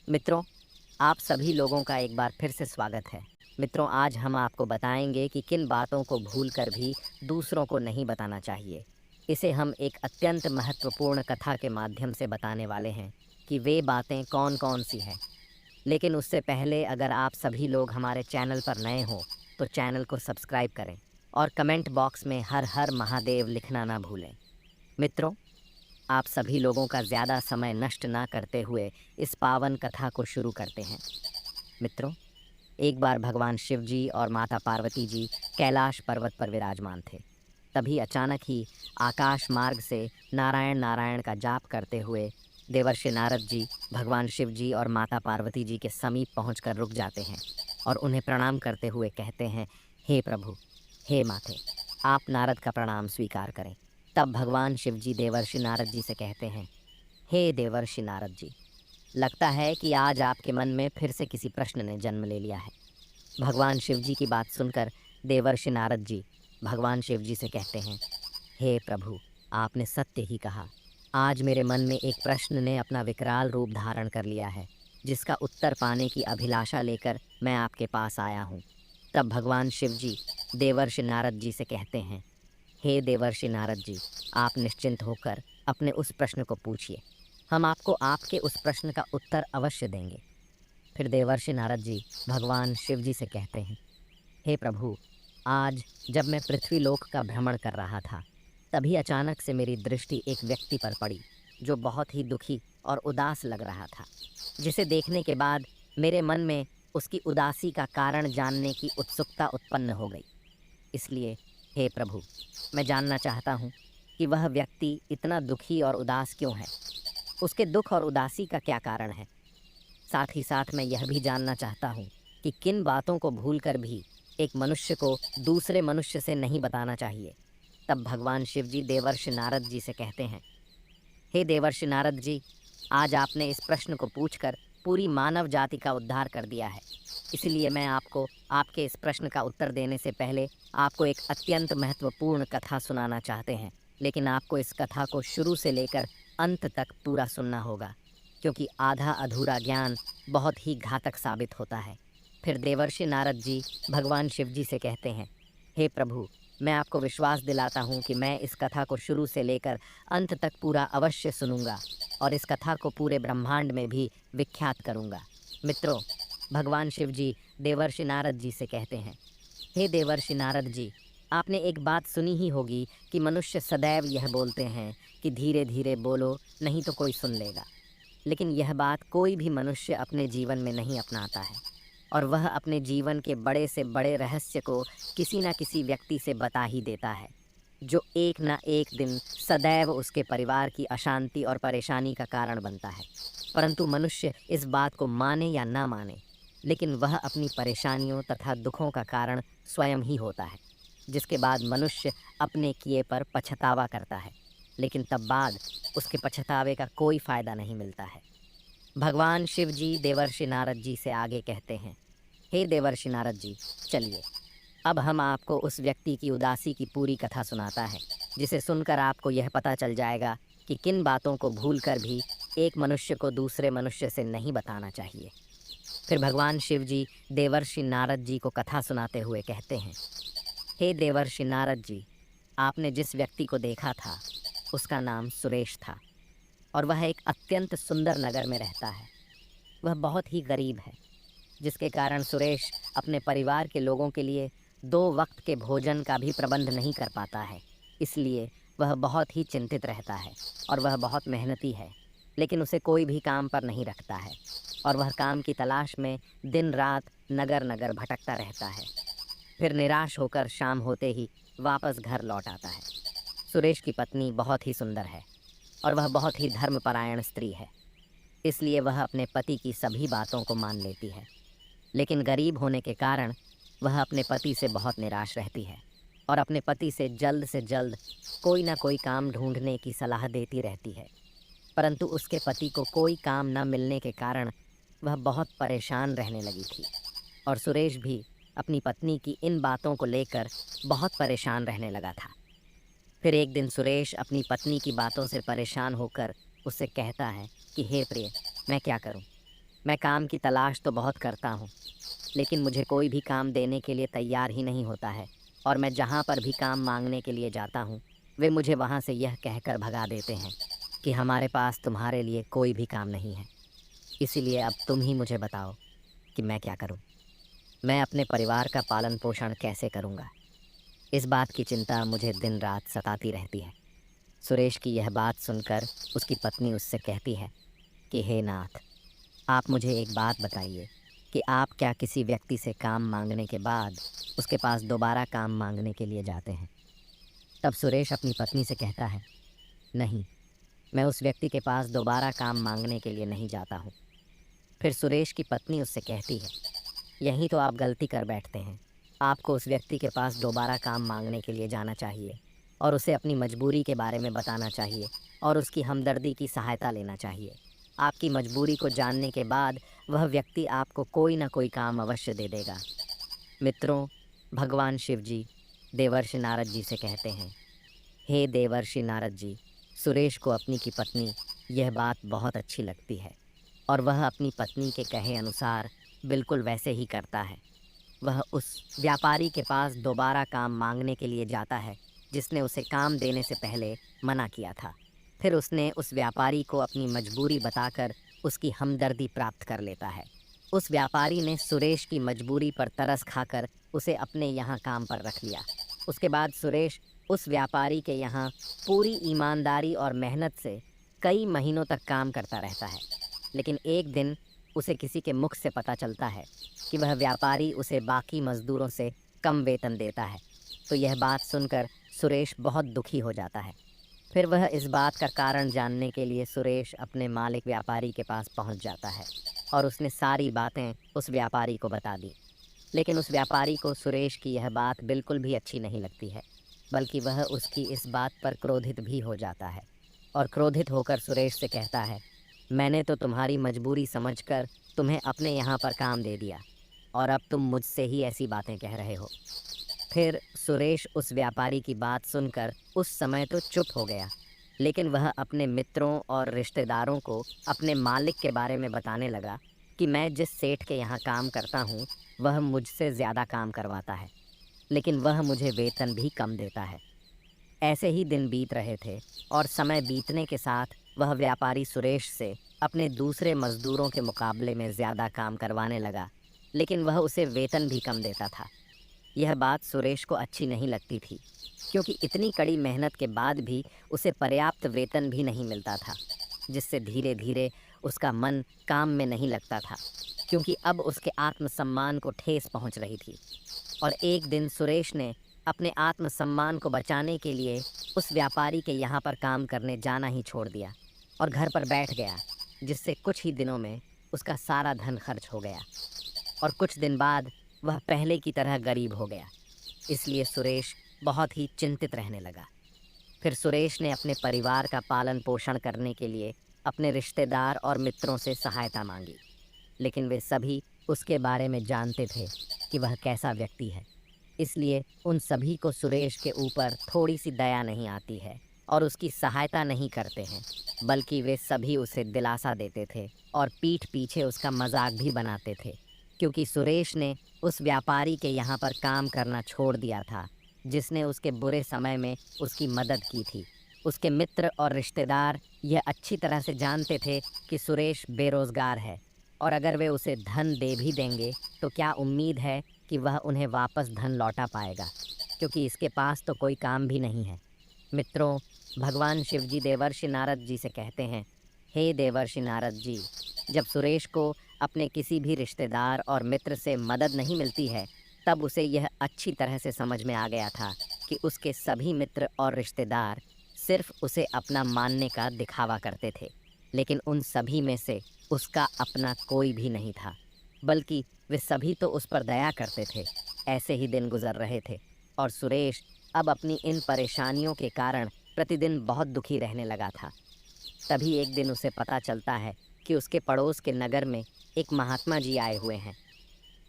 मित्रों, आप सभी लोगों का एक बार फिर से स्वागत है। मित्रों, आज हम आपको बताएंगे कि किन बातों को भूलकर भी दूसरों को नहीं बताना चाहिए। इसे हम एक अत्यंत महत्वपूर्ण कथा के माध्यम से बताने वाले हैं कि वे बातें कौन-कौन सी हैं। लेकिन उससे पहले अगर आप सभी लोग हमारे चैनल पर नए हों, तो चैनल को सब्सक्राइब करें और कमेंट बॉक्स में हर हर महादेव लिखना ना भूलें। मित्रों, आप सभी लोगों का ज़्यादा समय नष्ट ना करते हुए इस पावन कथा को शुरू करते हैं। मित्रों, एक बार भगवान शिव जी और माता पार्वती जी कैलाश पर्वत पर विराजमान थे। तभी अचानक ही आकाश मार्ग से नारायण नारायण का जाप करते हुए देवर्षि नारद जी भगवान शिव जी और माता पार्वती जी के समीप पहुंचकर रुक जाते हैं और उन्हें प्रणाम करते हुए कहते हैं, हे प्रभु, हे माते, आप नारद का प्रणाम स्वीकार करें। तब भगवान शिव जी देवर्षि नारद जी से कहते हैं, हे देवर्षि नारद जी, लगता है कि आज आपके मन में फिर से किसी प्रश्न ने जन्म ले लिया है। भगवान शिव जी की बात सुनकर देवर्षि नारद जी भगवान शिव जी से कहते हैं, हे प्रभु, आपने सत्य ही कहा। आज मेरे मन में एक प्रश्न ने अपना विकराल रूप धारण कर लिया है, जिसका उत्तर पाने की अभिलाषा लेकर मैं आपके पास आया हूँ। तब भगवान शिव जी देवर्षि नारद जी से कहते हैं, हे देवर्षि नारद जी, आप निश्चिंत होकर अपने उस प्रश्न को पूछिए। हम आपको आपके उस प्रश्न का उत्तर अवश्य देंगे। फिर देवर्षि नारद जी भगवान शिव जी से कहते हैं, हे प्रभु, आज जब मैं पृथ्वी लोक का भ्रमण कर रहा था, तभी अचानक से मेरी दृष्टि एक व्यक्ति पर पड़ी, जो बहुत ही दुखी और उदास लग रहा था, जिसे देखने के बाद मेरे मन में उसकी उदासी का कारण जानने की उत्सुकता उत्पन्न हो गई। इसलिए हे प्रभु, मैं जानना चाहता हूँ कि वह व्यक्ति इतना दुखी और उदास क्यों है। उसके दुख और उदासी का क्या कारण है। साथ ही साथ मैं यह भी जानना चाहता हूँ कि किन बातों को भूलकर भी एक मनुष्य को दूसरे मनुष्य से नहीं बताना चाहिए। तब भगवान शिव जी देवर्षि नारद जी से कहते हैं, हे देवर्षि नारद जी, आज आपने इस प्रश्न को पूछकर पूरी मानव जाति का उद्धार कर दिया है। इसलिए मैं आपको आपके इस प्रश्न का उत्तर देने से पहले आपको एक अत्यंत महत्वपूर्ण कथा सुनाना चाहते हैं। लेकिन आपको इस कथा को शुरू से लेकर अंत तक पूरा सुनना होगा, क्योंकि आधा अधूरा ज्ञान बहुत ही घातक साबित होता है। फिर देवर्षि नारद जी भगवान शिव जी से कहते हैं, हे प्रभु, मैं आपको विश्वास दिलाता हूँ कि मैं इस कथा को शुरू से लेकर अंत तक पूरा अवश्य सुनूंगा और इस कथा को पूरे ब्रह्मांड में भी विख्यात करूंगा। मित्रों, भगवान शिव जी देवर्षि नारद जी से कहते हैं, हे देवर्षि नारद जी, आपने एक बात सुनी ही होगी कि मनुष्य सदैव यह बोलते हैं कि धीरे धीरे बोलो, नहीं तो कोई सुन लेगा। लेकिन यह बात कोई भी मनुष्य अपने जीवन में नहीं अपनाता है, और वह अपने जीवन के बड़े से बड़े रहस्य को किसी न किसी व्यक्ति से बता ही देता है, जो एक न एक दिन सदैव उसके परिवार की अशांति और परेशानी का कारण बनता है। परंतु मनुष्य इस बात को माने या ना माने, लेकिन वह अपनी परेशानियों तथा दुखों का कारण स्वयं ही होता है, जिसके बाद मनुष्य अपने किए पर पछतावा करता है, लेकिन तब बाद उसके पछतावे का कोई फायदा नहीं मिलता है। भगवान शिव जी देवर्षि नारद जी से आगे कहते हैं, हे देवर्षि नारद जी, चलिए अब हम आपको उस व्यक्ति की उदासी की पूरी कथा सुनाता है, जिसे सुनकर आपको यह पता चल जाएगा कि किन बातों को भूलकर भी एक मनुष्य को दूसरे मनुष्य से नहीं बताना चाहिए। फिर भगवान शिव जी देवर्षि नारद जी को कथा सुनाते हुए कहते हैं, हे देवर्षि नारद जी, आपने जिस व्यक्ति को देखा था उसका नाम सुरेश था, और वह एक अत्यंत सुंदर नगर में रहता है। वह बहुत ही गरीब है, जिसके कारण सुरेश अपने परिवार के लोगों के लिए 2 वक्त के भोजन का भी प्रबंध नहीं कर पाता है। इसलिए वह बहुत ही चिंतित रहता है और वह बहुत मेहनती है, लेकिन उसे कोई भी काम पर नहीं रखता है और वह काम की तलाश में दिन रात नगर नगर भटकता रहता है। फिर निराश होकर शाम होते ही वापस घर लौट आता है। सुरेश की पत्नी बहुत ही सुंदर है और वह बहुत ही धर्मपरायण स्त्री है, इसलिए वह अपने पति की सभी बातों को मान लेती है। लेकिन गरीब होने के कारण वह अपने पति से बहुत निराश रहती है और अपने पति से जल्द कोई ना कोई काम ढूंढने की सलाह देती रहती है। परंतु उसके पति को कोई काम न मिलने के कारण वह बहुत परेशान रहने लगी थी और सुरेश भी अपनी पत्नी की इन बातों को लेकर बहुत परेशान रहने लगा था। फिर एक दिन सुरेश अपनी पत्नी की बातों से परेशान होकर उससे कहता है कि हे प्रिय, मैं क्या करूं? मैं काम की तलाश तो बहुत करता हूँ, लेकिन मुझे कोई भी काम देने के लिए तैयार ही नहीं होता है। और मैं जहाँ पर भी काम मांगने के लिए जाता हूँ, वे मुझे वहाँ से यह कहकर भगा देते हैं कि हमारे पास तुम्हारे लिए कोई भी काम नहीं है। इसीलिए अब तुम ही मुझे बताओ कि मैं क्या करूँ। मैं अपने परिवार का पालन पोषण कैसे करूँगा? इस बात की चिंता मुझे दिन रात सताती रहती है। सुरेश की यह बात सुनकर उसकी पत्नी उससे कहती है कि हे नाथ, आप मुझे एक बात बताइए कि आप क्या किसी व्यक्ति से काम मांगने के बाद उसके पास दोबारा काम मांगने के लिए जाते हैं? तब सुरेश अपनी पत्नी से कहता है, नहीं, मैं उस व्यक्ति के पास दोबारा काम मांगने के लिए नहीं जाता हूँ। फिर सुरेश की पत्नी उससे कहती है, यही तो आप गलती कर बैठते हैं। आपको उस व्यक्ति के पास दोबारा काम मांगने के लिए जाना चाहिए और उसे अपनी मजबूरी के बारे में बताना चाहिए और उसकी हमदर्दी की सहायता लेना चाहिए। आपकी मजबूरी को जानने के बाद वह व्यक्ति आपको कोई ना कोई काम अवश्य दे देगा। मित्रों, भगवान शिव जी देवर्षि नारद जी से कहते हैं, हे देवर्षि नारद जी, सुरेश को अपनी की पत्नी यह बात बहुत अच्छी लगती है और वह अपनी पत्नी के कहे अनुसार बिल्कुल वैसे ही करता है। वह उस व्यापारी के पास दोबारा काम मांगने के लिए जाता है जिसने उसे काम देने से पहले मना किया था। फिर उसने उस व्यापारी को अपनी मजबूरी बताकर उसकी हमदर्दी प्राप्त कर लेता है। उस व्यापारी ने सुरेश की मजबूरी पर तरस खाकर उसे अपने यहाँ काम पर रख लिया। उसके बाद सुरेश उस व्यापारी के यहाँ पूरी ईमानदारी और मेहनत से कई महीनों तक काम करता रहता है। लेकिन एक दिन उसे किसी के मुख से पता चलता है कि वह व्यापारी उसे बाकी मजदूरों से कम वेतन देता है। तो यह बात सुनकर सुरेश बहुत दुखी हो जाता है। फिर वह इस बात का कारण जानने के लिए सुरेश अपने मालिक व्यापारी के पास पहुंच जाता है और उसने सारी बातें उस व्यापारी को बता दी। लेकिन उस व्यापारी को सुरेश की यह बात बिल्कुल भी अच्छी नहीं लगती है, बल्कि वह उसकी इस बात पर क्रोधित भी हो जाता है और क्रोधित होकर सुरेश से कहता है, मैंने तो तुम्हारी मजबूरी समझकर तुम्हें अपने यहाँ पर काम दे दिया और अब तुम मुझसे ही ऐसी बातें कह रहे हो। फिर सुरेश उस व्यापारी की बात सुनकर उस समय तो चुप हो गया, लेकिन वह अपने मित्रों और रिश्तेदारों को अपने मालिक के बारे में बताने लगा कि मैं जिस सेठ के यहाँ काम करता हूँ वह मुझसे ज़्यादा काम करवाता है, लेकिन वह मुझे वेतन भी कम देता है। ऐसे ही दिन बीत रहे थे और समय बीतने के साथ वह व्यापारी सुरेश से अपने दूसरे मजदूरों के मुकाबले में ज़्यादा काम करवाने लगा, लेकिन वह उसे वेतन भी कम देता था। यह बात सुरेश को अच्छी नहीं लगती थी, क्योंकि इतनी कड़ी मेहनत के बाद भी उसे पर्याप्त वेतन भी नहीं मिलता था, जिससे धीरे धीरे उसका मन काम में नहीं लगता था, क्योंकि अब उसके आत्मसम्मान को ठेस पहुंच रही थी। और एक दिन सुरेश ने अपने आत्मसम्मान को बचाने के लिए उस व्यापारी के यहाँ पर काम करने जाना ही छोड़ दिया और घर पर बैठ गया, जिससे कुछ ही दिनों में उसका सारा धन खर्च हो गया और कुछ दिन बाद वह पहले की तरह गरीब हो गया। इसलिए सुरेश बहुत ही चिंतित रहने लगा। फिर सुरेश ने अपने परिवार का पालन पोषण करने के लिए अपने रिश्तेदार और मित्रों से सहायता मांगी, लेकिन वे सभी उसके बारे में जानते थे कि वह कैसा व्यक्ति है। इसलिए उन सभी को सुरेश के ऊपर थोड़ी सी दया नहीं आती है और उसकी सहायता नहीं करते हैं, बल्कि वे सभी उसे दिलासा देते थे और पीठ पीछे उसका मजाक भी बनाते थे, क्योंकि सुरेश ने उस व्यापारी के यहाँ पर काम करना छोड़ दिया था जिसने उसके बुरे समय में उसकी मदद की थी। उसके मित्र और रिश्तेदार यह अच्छी तरह से जानते थे कि सुरेश बेरोजगार है और अगर वे उसे धन दे भी देंगे तो क्या उम्मीद है कि वह उन्हें वापस धन लौटा पाएगा, क्योंकि इसके पास तो कोई काम भी नहीं है। मित्रों, भगवान शिव जी देवर्षि नारद जी से कहते हैं, हे देवर्षि नारद जी, जब सुरेश को अपने किसी भी रिश्तेदार और मित्र से मदद नहीं मिलती है, तब उसे यह अच्छी तरह से समझ में आ गया था कि उसके सभी मित्र और रिश्तेदार सिर्फ उसे अपना मानने का दिखावा करते थे, लेकिन उन सभी में से उसका अपना कोई भी नहीं था, बल्कि वे सभी तो उस पर दया करते थे। ऐसे ही दिन गुजर रहे थे और सुरेश अब अपनी इन परेशानियों के कारण प्रतिदिन बहुत दुखी रहने लगा था। तभी एक दिन उसे पता चलता है कि उसके पड़ोस के नगर में एक महात्मा जी आए हुए हैं।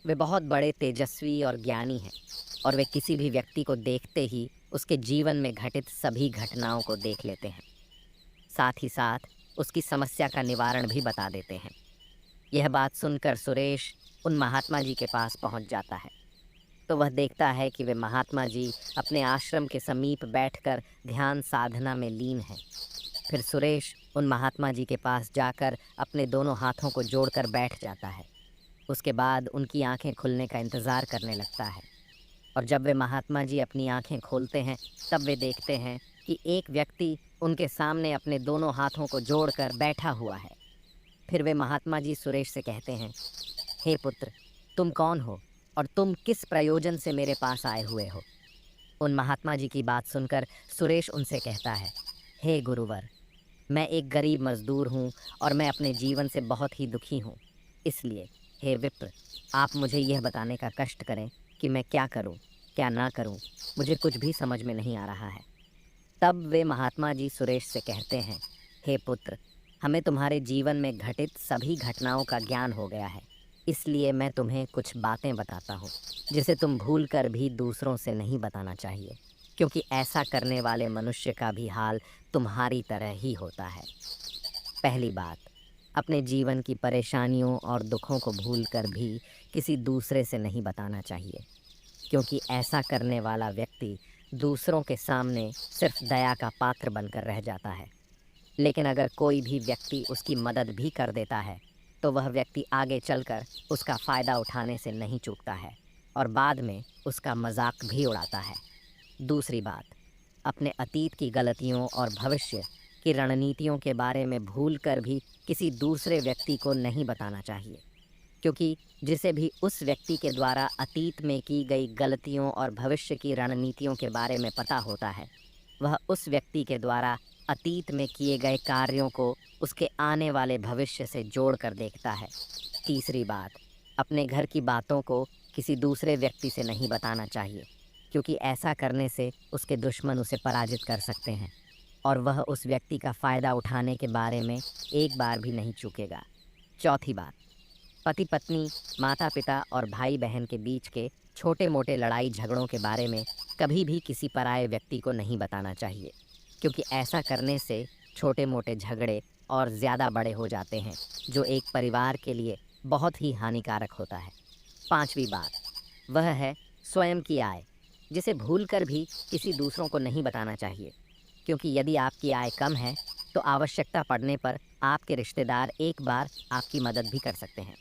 वे बहुत बड़े तेजस्वी और ज्ञानी हैं और वे किसी भी व्यक्ति को देखते ही उसके जीवन में घटित सभी घटनाओं को देख लेते हैं, साथ ही साथ उसकी समस्या का निवारण भी बता देते हैं। यह बात सुनकर सुरेश उन महात्मा जी के पास पहुंच जाता है। तो वह देखता है कि वे महात्मा जी अपने आश्रम के समीप बैठकर ध्यान साधना में लीन हैं। फिर सुरेश उन महात्मा जी के पास जाकर अपने दोनों हाथों को जोड़कर बैठ जाता है। उसके बाद उनकी आंखें खुलने का इंतज़ार करने लगता है, और जब वे महात्मा जी अपनी आंखें खोलते हैं तब वे देखते हैं कि एक व्यक्ति उनके सामने अपने दोनों हाथों को जोड़कर बैठा हुआ है। फिर वे महात्मा जी सुरेश से कहते हैं, हे पुत्र, तुम कौन हो और तुम किस प्रयोजन से मेरे पास आए हुए हो? उन महात्मा जी की बात सुनकर सुरेश उनसे कहता है, हे गुरुवर, मैं एक गरीब मजदूर हूँ और मैं अपने जीवन से बहुत ही दुखी हूँ। इसलिए हे विप्र, आप मुझे यह बताने का कष्ट करें कि मैं क्या करूं, क्या ना करूं। मुझे कुछ भी समझ में नहीं आ रहा है। तब वे महात्मा जी सुरेश से कहते हैं, हे पुत्र, हमें तुम्हारे जीवन में घटित सभी घटनाओं का ज्ञान हो गया है। इसलिए मैं तुम्हें कुछ बातें बताता हूँ जिसे तुम भूल कर भी दूसरों से नहीं बताना चाहिए, क्योंकि ऐसा करने वाले मनुष्य का भी हाल तुम्हारी तरह ही होता है। पहली बात, अपने जीवन की परेशानियों और दुखों को भूलकर भी किसी दूसरे से नहीं बताना चाहिए, क्योंकि ऐसा करने वाला व्यक्ति दूसरों के सामने सिर्फ दया का पात्र बनकर रह जाता है। लेकिन अगर कोई भी व्यक्ति उसकी मदद भी कर देता है तो वह व्यक्ति आगे चलकर उसका फ़ायदा उठाने से नहीं चूकता है और बाद में उसका मजाक भी उड़ाता है। दूसरी बात, अपने अतीत की गलतियों और भविष्य की रणनीतियों के बारे में भूलकर भी किसी दूसरे व्यक्ति को नहीं बताना चाहिए, क्योंकि जिसे भी उस व्यक्ति के द्वारा अतीत में की गई गलतियों और भविष्य की रणनीतियों के बारे में पता होता है, वह उस व्यक्ति के द्वारा अतीत में किए गए कार्यों को उसके आने वाले भविष्य से जोड़कर देखता है। तीसरी बात, अपने घर की बातों को किसी दूसरे व्यक्ति से नहीं बताना चाहिए, क्योंकि ऐसा करने से उसके दुश्मन उसे पराजित कर सकते हैं और वह उस व्यक्ति का फ़ायदा उठाने के बारे में एक बार भी नहीं चूकेगा। चौथी बात, पति पत्नी, माता पिता और भाई बहन के बीच के छोटे मोटे लड़ाई झगड़ों के बारे में कभी भी किसी पराये व्यक्ति को नहीं बताना चाहिए, क्योंकि ऐसा करने से छोटे मोटे झगड़े और ज़्यादा बड़े हो जाते हैं, जो एक परिवार के लिए बहुत ही हानिकारक होता है। पांचवी बात, वह है स्वयं की आय, जिसे भूलकर भी किसी दूसरों को नहीं बताना चाहिए, क्योंकि यदि आपकी आय कम है तो आवश्यकता पड़ने पर आपके रिश्तेदार एक बार आपकी मदद भी कर सकते हैं,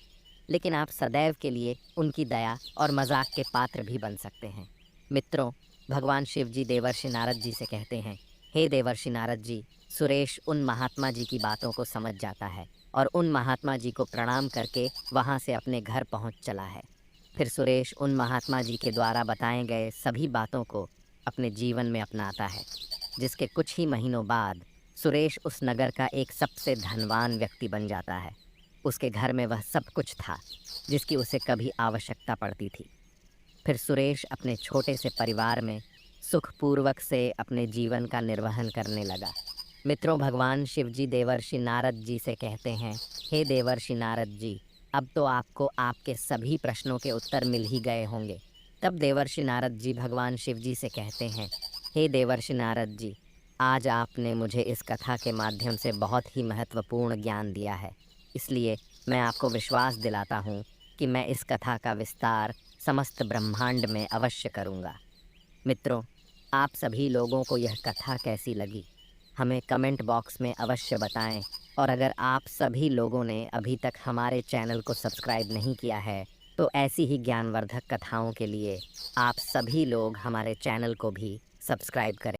लेकिन आप सदैव के लिए उनकी दया और मजाक के पात्र भी बन सकते हैं। मित्रों, भगवान शिव जी देवर्षि नारद जी से कहते हैं, हे देवर्षि नारद जी, सुरेश उन महात्मा जी की बातों को समझ जाता है और उन महात्मा जी को प्रणाम करके वहाँ से अपने घर पहुँच चला है। फिर सुरेश उन महात्मा जी के द्वारा बताए गए सभी बातों को अपने जीवन में अपनाता है, जिसके कुछ ही महीनों बाद सुरेश उस नगर का एक सबसे धनवान व्यक्ति बन जाता है। उसके घर में वह सब कुछ था जिसकी उसे कभी आवश्यकता पड़ती थी। फिर सुरेश अपने छोटे से परिवार में सुखपूर्वक से अपने जीवन का निर्वहन करने लगा। मित्रों, भगवान शिवजी देवर्षि नारद जी से कहते हैं, हे देवर्षि नारद जी, अब तो आपको आपके सभी प्रश्नों के उत्तर मिल ही गए होंगे। तब देवर्षि नारद जी भगवान शिव जी से कहते हैं, हे देवर्षि नारद जी, आज आपने मुझे इस कथा के माध्यम से बहुत ही महत्वपूर्ण ज्ञान दिया है, इसलिए मैं आपको विश्वास दिलाता हूँ कि मैं इस कथा का विस्तार समस्त ब्रह्मांड में अवश्य करूँगा। मित्रों, आप सभी लोगों को यह कथा कैसी लगी, हमें कमेंट बॉक्स में अवश्य बताएं, और अगर आप सभी लोगों ने अभी तक हमारे चैनल को सब्सक्राइब नहीं किया है तो ऐसी ही ज्ञानवर्धक कथाओं के लिए आप सभी लोग हमारे चैनल को भी सब्सक्राइब करें।